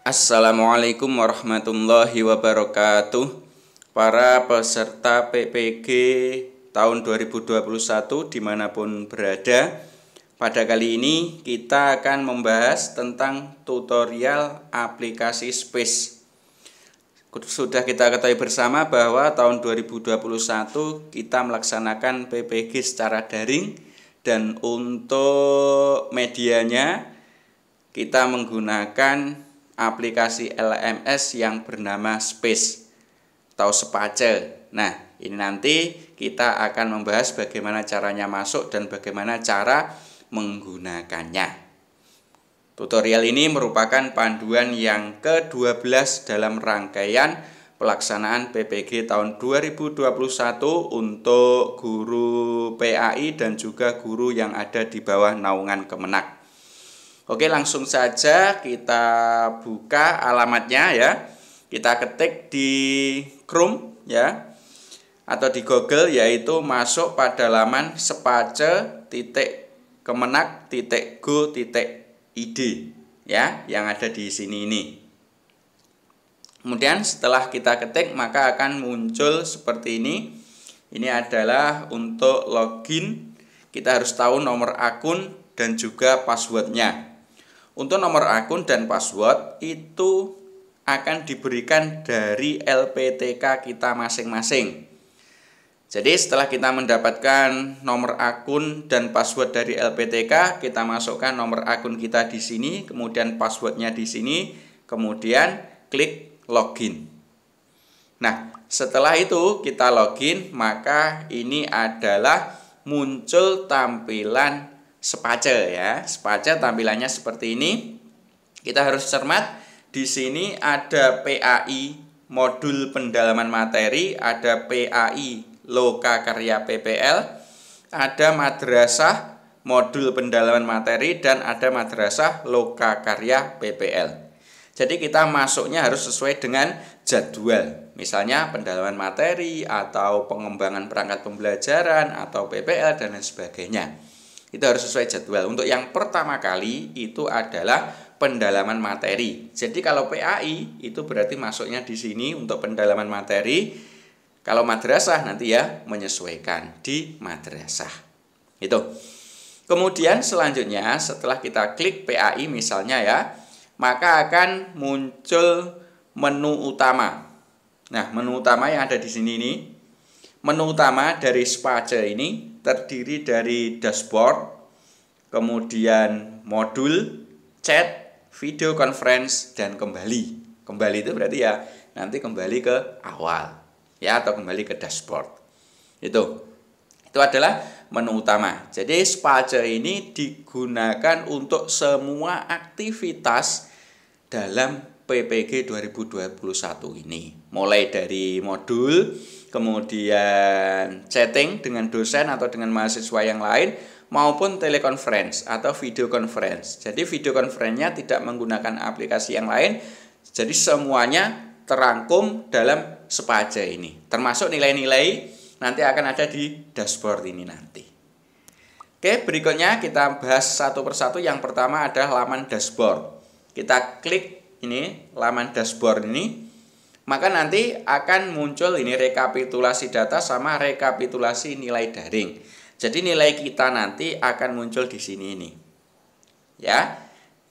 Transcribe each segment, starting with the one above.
Assalamualaikum warahmatullahi wabarakatuh. Para peserta PPG tahun 2021 dimanapun berada, pada kali ini kita akan membahas tentang tutorial aplikasi Space. Sudah kita ketahui bersama bahwa tahun 2021 kita melaksanakan PPG secara daring, dan untuk medianya kita menggunakan aplikasi LMS yang bernama Space atau Space. Nah, ini nanti kita akan membahas bagaimana caranya masuk dan bagaimana cara menggunakannya. Tutorial ini merupakan panduan yang ke-12 dalam rangkaian pelaksanaan PPG tahun 2021 untuk guru PAI dan juga guru yang ada di bawah naungan Kemenak. Oke, langsung saja kita buka alamatnya ya. Kita ketik di Chrome ya, atau di Google, yaitu masuk pada laman space.kemenak.go.id ya, yang ada di sini ini. Kemudian setelah kita ketik maka akan muncul seperti ini. Ini adalah untuk login. Kita harus tahu nomor akun dan juga passwordnya. Untuk nomor akun dan password itu akan diberikan dari LPTK kita masing-masing. Jadi setelah kita mendapatkan nomor akun dan password dari LPTK, kita masukkan nomor akun kita di sini, kemudian passwordnya di sini, kemudian klik login. Nah, setelah itu kita login, maka ini adalah muncul tampilan Space ya. Space tampilannya seperti ini. Kita harus cermat. Di sini ada PAI modul pendalaman materi, ada PAI Loka Karya PPL, ada madrasah modul pendalaman materi, dan ada madrasah Loka Karya PPL. Jadi kita masuknya harus sesuai dengan jadwal. Misalnya pendalaman materi atau pengembangan perangkat pembelajaran atau PPL dan lain sebagainya. Itu harus sesuai jadwal. Untuk yang pertama kali itu adalah pendalaman materi. Jadi kalau PAI itu berarti masuknya di sini untuk pendalaman materi. Kalau madrasah nanti ya menyesuaikan di madrasah. Itu. Kemudian selanjutnya setelah kita klik PAI misalnya ya, maka akan muncul menu utama. Nah, menu utama yang ada di sini ini, menu utama dari Space ini terdiri dari dashboard, kemudian modul, chat, video conference, dan kembali. Kembali itu berarti ya nanti kembali ke awal ya, atau kembali ke dashboard. Itu adalah menu utama. Jadi Space ini digunakan untuk semua aktivitas dalam PPG 2021 ini. Mulai dari modul, kemudian chatting dengan dosen atau dengan mahasiswa yang lain, maupun teleconference atau video conference. Jadi video conference-nya tidak menggunakan aplikasi yang lain. Jadi semuanya terangkum dalam Space ini. Termasuk nilai-nilai nanti akan ada di dashboard ini nanti. Oke, berikutnya kita bahas satu persatu. Yang pertama adalah laman dashboard. Kita klik ini, laman dashboard ini. Maka nanti akan muncul ini rekapitulasi data sama rekapitulasi nilai daring. Jadi nilai kita nanti akan muncul di sini ini. Ya.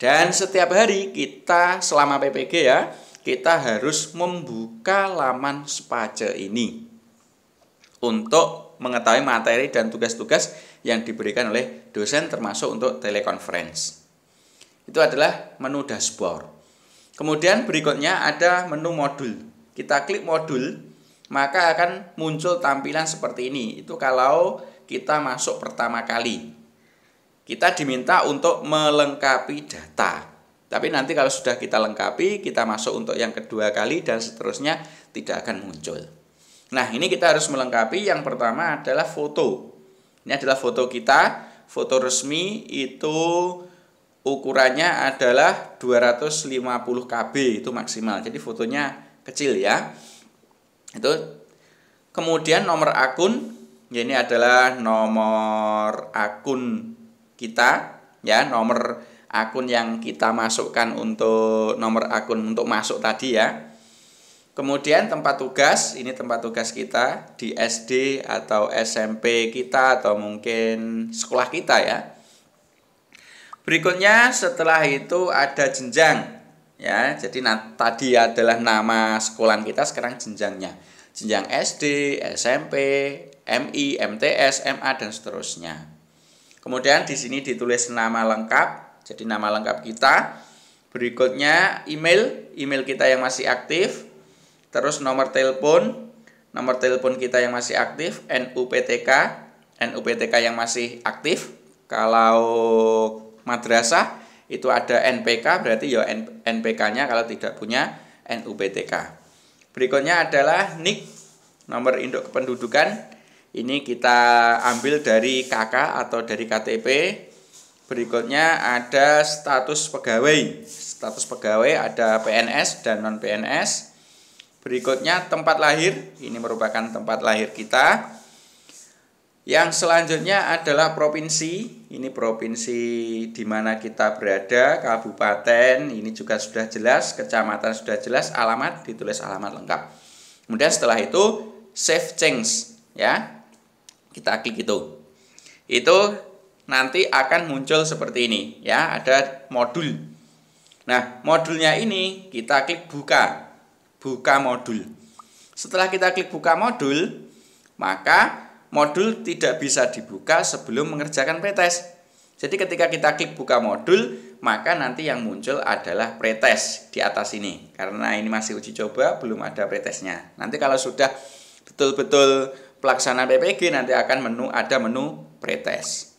Dan setiap hari kita selama PPG ya, kita harus membuka laman Space ini untuk mengetahui materi dan tugas-tugas yang diberikan oleh dosen, termasuk untuk teleconference. Itu adalah menu dashboard. Kemudian berikutnya ada menu modul. Kita klik modul, maka akan muncul tampilan seperti ini. Itu kalau kita masuk pertama kali. Kita diminta untuk melengkapi data. Tapi nanti kalau sudah kita lengkapi, kita masuk untuk yang kedua kali dan seterusnya tidak akan muncul. Nah, ini kita harus melengkapi. Yang pertama adalah foto. Ini adalah foto kita. Foto resmi itu ukurannya adalah 250 KB, itu maksimal. Jadi fotonya kecil ya. Itu. Kemudian nomor akun, ya ini adalah nomor akun kita ya, nomor akun yang kita masukkan untuk nomor akun untuk masuk tadi ya. Kemudian tempat tugas, ini tempat tugas kita di SD atau SMP kita atau mungkin sekolah kita ya. Berikutnya setelah itu ada jenjang ya. Jadi tadi adalah nama sekolah kita, sekarang jenjangnya. Jenjang SD, SMP, MI, MTS, MA dan seterusnya. Kemudian di sini ditulis nama lengkap, jadi nama lengkap kita. Berikutnya email kita yang masih aktif. Terus nomor telepon kita yang masih aktif, NUPTK yang masih aktif. Kalau madrasah itu ada NPK, berarti ya NPK-nya kalau tidak punya NUPTK. Berikutnya adalah NIK, nomor induk kependudukan. Ini kita ambil dari KK atau dari KTP. Berikutnya ada status pegawai. Status pegawai ada PNS dan non-PNS. Berikutnya tempat lahir, ini merupakan tempat lahir kita. Yang selanjutnya adalah provinsi, ini provinsi di mana kita berada, kabupaten, ini juga sudah jelas, kecamatan sudah jelas, alamat, ditulis alamat lengkap. Kemudian setelah itu save change, ya, kita klik itu. Itu nanti akan muncul seperti ini, ya, ada modul. Nah, modulnya ini kita klik buka modul. Setelah kita klik buka modul, maka modul tidak bisa dibuka sebelum mengerjakan pretest. Jadi ketika kita klik buka modul, maka nanti yang muncul adalah pretest di atas ini. Karena ini masih uji coba, belum ada pretestnya. Nanti kalau sudah betul-betul pelaksanaan PPG, nanti akan ada menu pretest.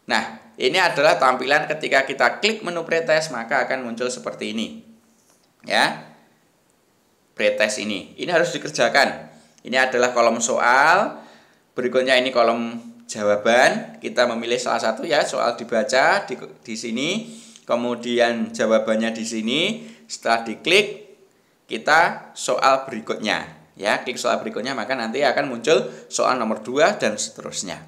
Nah, ini adalah tampilan ketika kita klik menu pretest, maka akan muncul seperti ini. Ya. Pretest ini harus dikerjakan. Ini adalah kolom soal. Berikutnya ini kolom jawaban. Kita memilih salah satu ya, soal dibaca di sini, kemudian jawabannya di sini. Setelah diklik, kita soal berikutnya. Ya, klik soal berikutnya, maka nanti akan muncul soal nomor 2 dan seterusnya.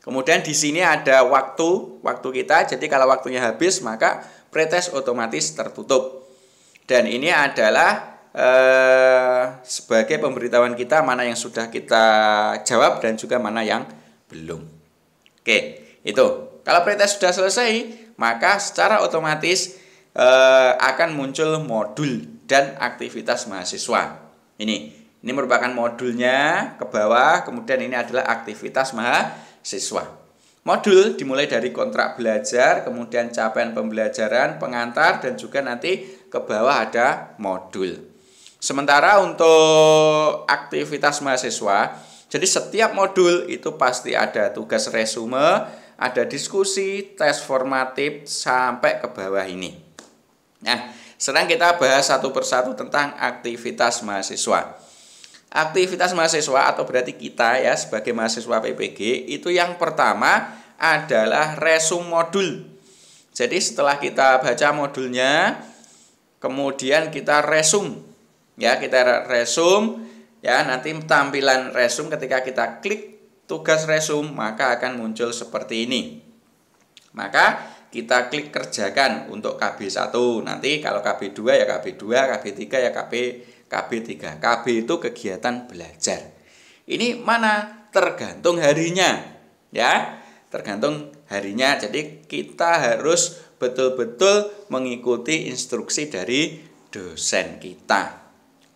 Kemudian di sini ada waktu kita. Jadi kalau waktunya habis, maka pretest otomatis tertutup. Dan ini adalah sebagai pemberitahuan kita mana yang sudah kita jawab dan juga mana yang belum. Oke, itu. Kalau pretest sudah selesai, maka secara otomatis akan muncul modul dan aktivitas mahasiswa. Ini merupakan modulnya ke bawah, kemudian ini adalah aktivitas mahasiswa. Modul dimulai dari kontrak belajar, kemudian capaian pembelajaran, pengantar, dan juga nanti ke bawah ada modul. Sementara untuk aktivitas mahasiswa, jadi setiap modul itu pasti ada tugas resume, ada diskusi, tes formatif, sampai ke bawah ini. Nah, sekarang kita bahas satu persatu tentang aktivitas mahasiswa. Aktivitas mahasiswa atau berarti kita ya sebagai mahasiswa PPG, itu yang pertama adalah resume modul. Jadi setelah kita baca modulnya, kemudian kita resume. Ya, kita resume ya, nanti tampilan resume ketika kita klik tugas resume maka akan muncul seperti ini. Maka kita klik kerjakan untuk KB1. Nanti kalau KB2 ya KB2, KB3 ya KB3. KB itu kegiatan belajar. Ini mana? Tergantung harinya. Ya, tergantung harinya. Jadi kita harus betul-betul mengikuti instruksi dari dosen kita.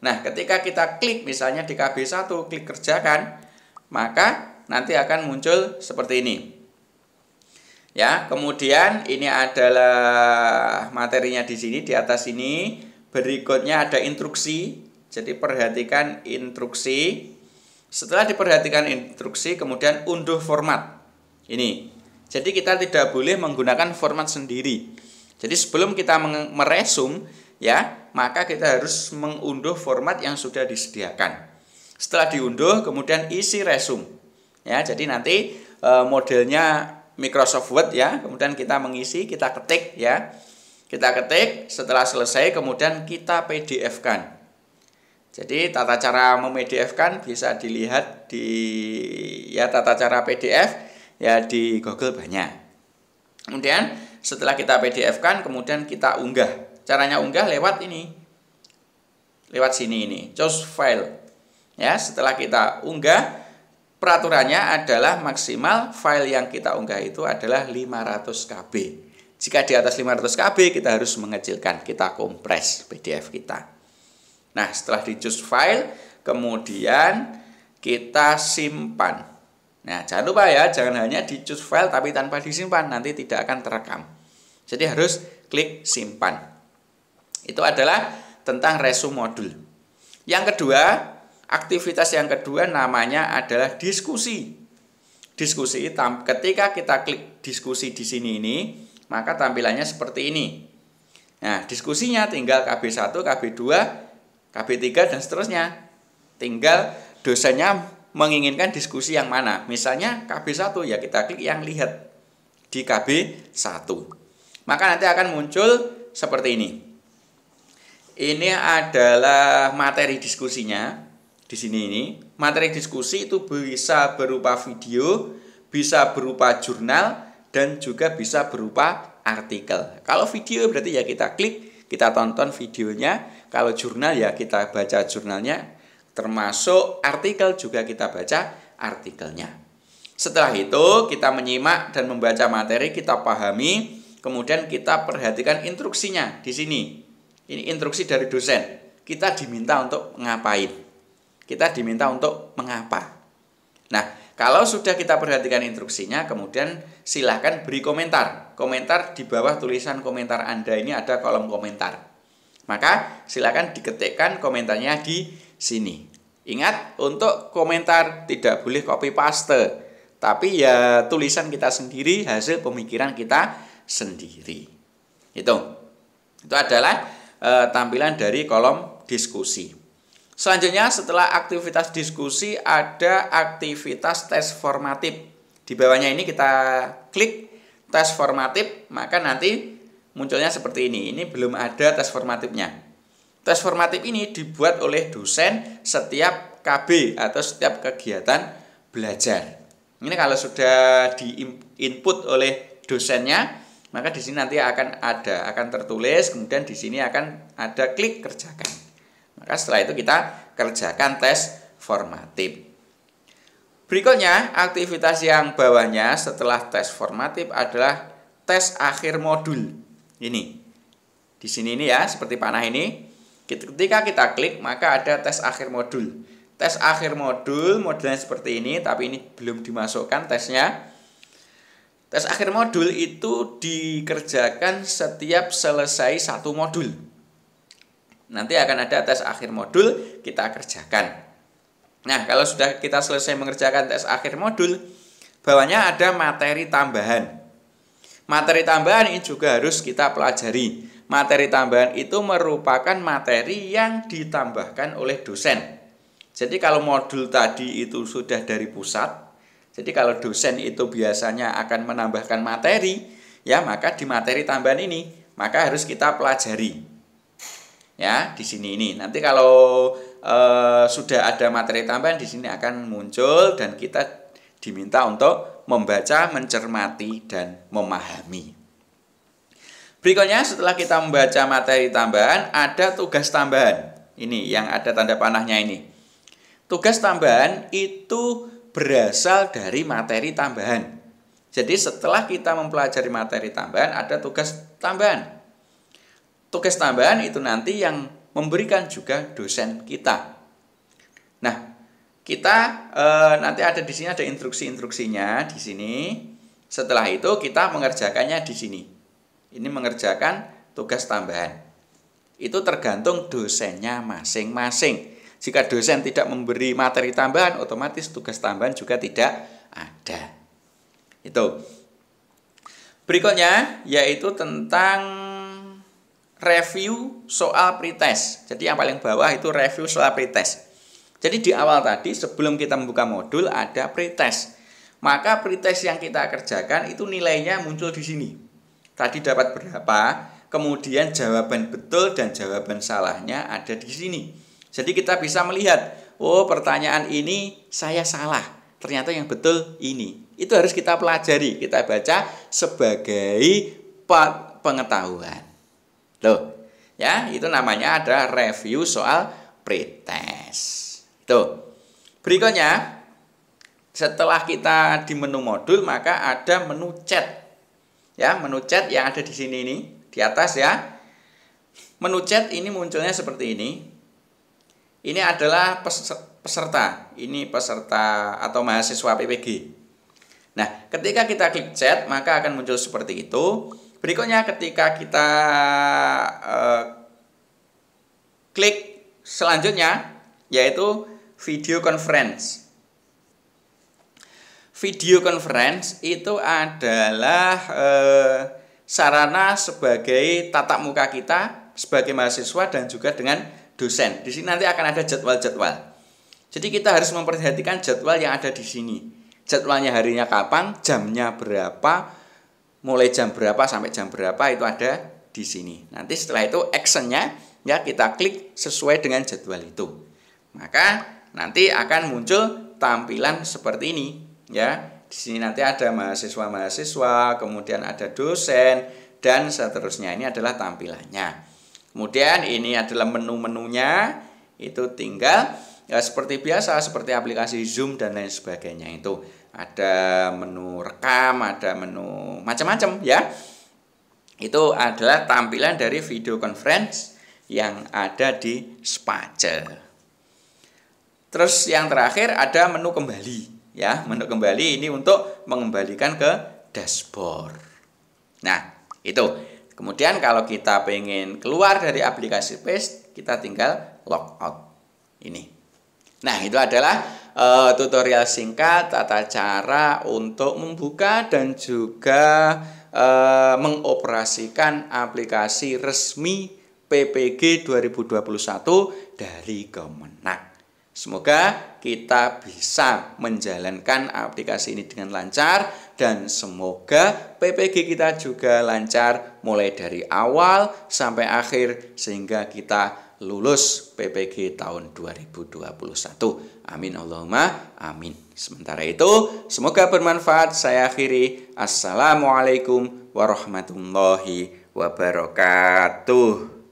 Nah, ketika kita klik misalnya di KB1, klik kerjakan, maka nanti akan muncul seperti ini. Ya, kemudian ini adalah materinya di sini, di atas ini. Berikutnya ada instruksi. Jadi perhatikan instruksi. Setelah diperhatikan instruksi, kemudian unduh format. Ini. Jadi kita tidak boleh menggunakan format sendiri. Jadi sebelum kita meresum, ya, maka kita harus mengunduh format yang sudah disediakan. Setelah diunduh, kemudian isi resume. Ya, jadi nanti modelnya Microsoft Word ya, kemudian kita mengisi, kita ketik ya. Kita ketik, setelah selesai kemudian kita PDF-kan. Jadi tata cara mem-PDF-kan bisa dilihat di ya tata cara PDF ya di Google banyak. Kemudian Setelah kita PDF-kan, kemudian kita unggah. Caranya unggah lewat ini. Lewat sini ini, choose file. Ya, setelah kita unggah, peraturannya adalah maksimal file yang kita unggah itu adalah 500 KB. Jika di atas 500 KB, kita harus mengecilkan, kita kompres PDF kita. Nah, setelah di choose file, kemudian kita simpan. Nah, jangan lupa ya, jangan hanya di choose file tapi tanpa disimpan, nanti tidak akan terekam. Jadi harus klik simpan. Itu adalah tentang resume modul. Yang kedua, aktivitas yang kedua namanya adalah diskusi. Diskusi, ketika kita klik diskusi di sini ini, maka tampilannya seperti ini. Nah, diskusinya tinggal KB1, KB2, KB3 dan seterusnya. Tinggal dosennya menginginkan diskusi yang mana. Misalnya KB1, ya kita klik yang lihat di KB1. Maka nanti akan muncul seperti ini. Ini adalah materi diskusinya. Di sini ini, materi diskusi itu bisa berupa video, bisa berupa jurnal, dan juga bisa berupa artikel. Kalau video berarti ya kita klik, kita tonton videonya. Kalau jurnal ya kita baca jurnalnya. Termasuk artikel juga kita baca artikelnya. Setelah itu kita menyimak dan membaca materi, kita pahami, kemudian kita perhatikan instruksinya di sini. Ini instruksi dari dosen. Kita diminta untuk ngapain? Kita diminta untuk mengapa? Nah, kalau sudah kita perhatikan instruksinya, kemudian silahkan beri komentar. Komentar di bawah tulisan komentar Anda ini ada kolom komentar. Maka silahkan diketikkan komentarnya di sini. Ingat, untuk komentar tidak boleh copy paste. Tapi ya tulisan kita sendiri, hasil pemikiran kita sendiri. Itu adalah tampilan dari kolom diskusi. Selanjutnya setelah aktivitas diskusi ada aktivitas tes formatif. Di bawahnya ini kita klik tes formatif, maka nanti munculnya seperti ini. Ini belum ada tes formatifnya. Tes formatif ini dibuat oleh dosen setiap KB atau setiap kegiatan belajar. Ini kalau sudah di-input oleh dosennya, maka di sini nanti akan tertulis, kemudian di sini akan ada klik kerjakan. Maka setelah itu kita kerjakan tes formatif. Berikutnya, aktivitas yang bawahnya setelah tes formatif adalah tes akhir modul. Ini. Di sini ini ya, seperti panah ini. Ketika kita klik, maka ada tes akhir modul. Tes akhir modul, modulnya seperti ini, tapi ini belum dimasukkan tesnya. Tes akhir modul itu dikerjakan setiap selesai satu modul. Nanti akan ada tes akhir modul, kita kerjakan. Nah, kalau sudah kita selesai mengerjakan tes akhir modul, bawahnya ada materi tambahan. Materi tambahan ini juga harus kita pelajari. Materi tambahan itu merupakan materi yang ditambahkan oleh dosen. Jadi kalau modul tadi itu sudah dari pusat, jadi kalau dosen itu biasanya akan menambahkan materi, ya maka di materi tambahan ini maka harus kita pelajari. Ya, di sini ini. Nanti kalau sudah ada materi tambahan di sini akan muncul dan kita diminta untuk membaca, mencermati dan memahami. Berikutnya setelah kita membaca materi tambahan ada tugas tambahan. Ini yang ada tanda panahnya ini. Tugas tambahan itu berasal dari materi tambahan. Jadi setelah kita mempelajari materi tambahan ada tugas tambahan. Tugas tambahan itu nanti yang memberikan juga dosen kita. Nah, kita nanti ada di sini ada instruksi-instruksinya di sini. Setelah itu kita mengerjakannya di sini. Ini mengerjakan tugas tambahan. Itu tergantung dosennya masing-masing. Jika dosen tidak memberi materi tambahan, otomatis tugas tambahan juga tidak ada. Itu. Berikutnya yaitu tentang review soal pretest. Jadi yang paling bawah itu review soal pretest. Jadi di awal tadi sebelum kita membuka modul ada pretest. Maka pretest yang kita kerjakan itu nilainya muncul di sini. Tadi dapat berapa, kemudian jawaban betul dan jawaban salahnya ada di sini. Jadi kita bisa melihat, oh pertanyaan ini saya salah, ternyata yang betul ini. Itu harus kita pelajari, kita baca sebagai pengetahuan. Loh, ya, itu namanya ada review soal pretest. Tuh. Berikutnya, setelah kita di menu modul, maka ada menu chat. Ya, menu chat yang ada di sini nih, di atas ya. Menu chat ini munculnya seperti ini. Ini adalah peserta. Ini peserta atau mahasiswa PPG. Nah, ketika kita klik chat, maka akan muncul seperti itu. Berikutnya ketika kita klik selanjutnya, yaitu video conference. Video conference itu adalah sarana sebagai tatap muka kita sebagai mahasiswa dan juga dengan dosen. Di sini nanti akan ada jadwal-jadwal. Jadi kita harus memperhatikan jadwal yang ada di sini. Jadwalnya harinya kapan, jamnya berapa, mulai jam berapa sampai jam berapa itu ada di sini. Nanti setelah itu actionnya ya kita klik sesuai dengan jadwal itu. Maka nanti akan muncul tampilan seperti ini ya. Di sini nanti ada mahasiswa-mahasiswa, kemudian ada dosen dan seterusnya. Ini adalah tampilannya. Kemudian ini adalah menu-menunya. Itu tinggal ya seperti biasa, seperti aplikasi Zoom dan lain sebagainya itu. Ada menu rekam, ada menu macam-macam ya. Itu adalah tampilan dari video conference yang ada di Space. Terus yang terakhir ada menu kembali ya. Menu kembali ini untuk mengembalikan ke dashboard. Nah, itu. Kemudian kalau kita pengen keluar dari aplikasi Paste, kita tinggal logout. Ini. Nah, itu adalah tutorial singkat tata cara untuk membuka dan juga mengoperasikan aplikasi resmi PPG 2021 dari Kemenag. Semoga kita bisa menjalankan aplikasi ini dengan lancar dan semoga PPG kita juga lancar mulai dari awal sampai akhir sehingga kita lulus PPG tahun 2021. Amin Allahumma amin. Sementara itu, semoga bermanfaat. Saya akhiri. Assalamualaikum warahmatullahi wabarakatuh.